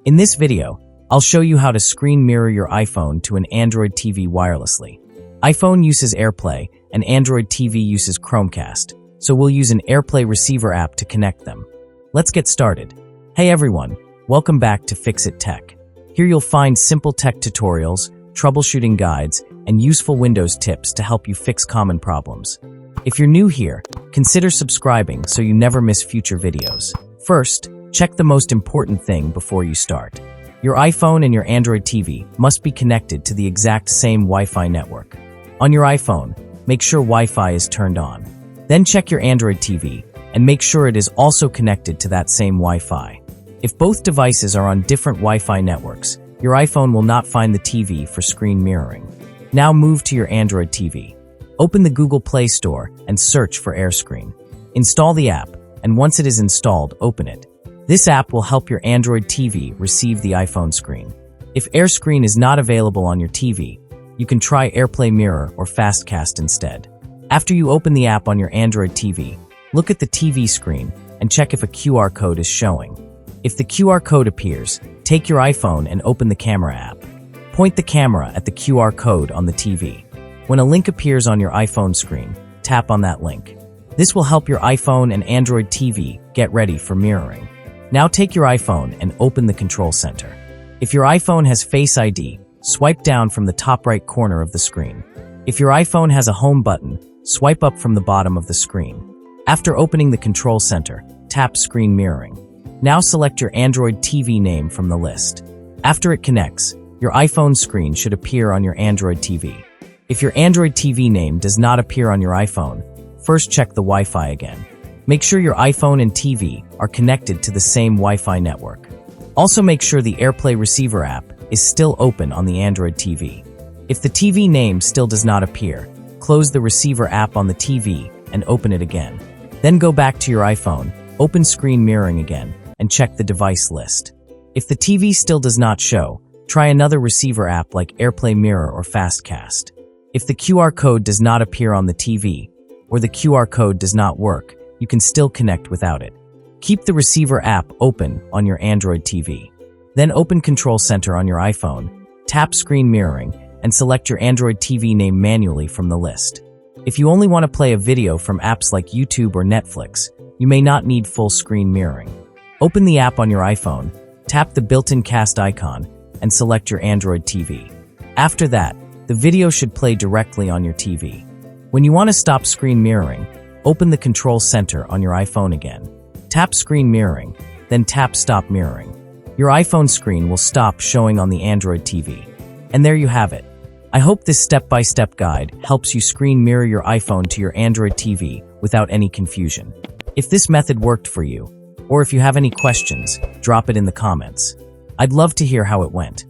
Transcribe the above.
In this video, I'll show you how to screen mirror your iPhone to an Android TV wirelessly. iPhone uses AirPlay and Android TV uses Chromecast, so we'll use an AirPlay receiver app to connect them. Let's get started. Hey everyone, welcome back to Fix It Tech. Here you'll find simple tech tutorials, troubleshooting guides, and useful Windows tips to help you fix common problems. If you're new here, consider subscribing so you never miss future videos. First, check the most important thing before you start. Your iPhone and your Android TV must be connected to the exact same Wi-Fi network. On your iPhone, make sure Wi-Fi is turned on. Then check your Android TV and make sure it is also connected to that same Wi-Fi. If both devices are on different Wi-Fi networks, your iPhone will not find the TV for screen mirroring. Now move to your Android TV. Open the Google Play Store and search for AirScreen. Install the app, and once it is installed, open it. This app will help your Android TV receive the iPhone screen. If AirScreen is not available on your TV, you can try AirPlay Mirror or FastCast instead. After you open the app on your Android TV, look at the TV screen and check if a QR code is showing. If the QR code appears, take your iPhone and open the camera app. Point the camera at the QR code on the TV. When a link appears on your iPhone screen, tap on that link. This will help your iPhone and Android TV get ready for mirroring. Now take your iPhone and open the control center. If your iPhone has Face ID, swipe down from the top right corner of the screen. If your iPhone has a home button, swipe up from the bottom of the screen. After opening the control center, tap Screen Mirroring. Now select your Android TV name from the list. After it connects, your iPhone screen should appear on your Android TV. If your Android TV name does not appear on your iPhone, first check the Wi-Fi again. Make sure your iPhone and TV are connected to the same Wi-Fi network. Also make sure the AirPlay receiver app is still open on the Android TV. If the TV name still does not appear, close the receiver app on the TV and open it again. Then go back to your iPhone, open Screen Mirroring again, and check the device list. If the TV still does not show, try another receiver app like AirPlay Mirror or FastCast. If the QR code does not appear on the TV, or the QR code does not work, you can still connect without it. Keep the receiver app open on your Android TV. Then open Control Center on your iPhone, tap Screen Mirroring, and select your Android TV name manually from the list. If you only want to play a video from apps like YouTube or Netflix, you may not need full screen mirroring. Open the app on your iPhone, tap the built-in cast icon, and select your Android TV. After that, the video should play directly on your TV. When you want to stop screen mirroring, open the control center on your iPhone again. Tap Screen Mirroring, then tap Stop Mirroring. Your iPhone screen will stop showing on the Android TV. And there you have it. I hope this step-by-step guide helps you screen mirror your iPhone to your Android TV without any confusion. If this method worked for you, or if you have any questions, drop it in the comments. I'd love to hear how it went.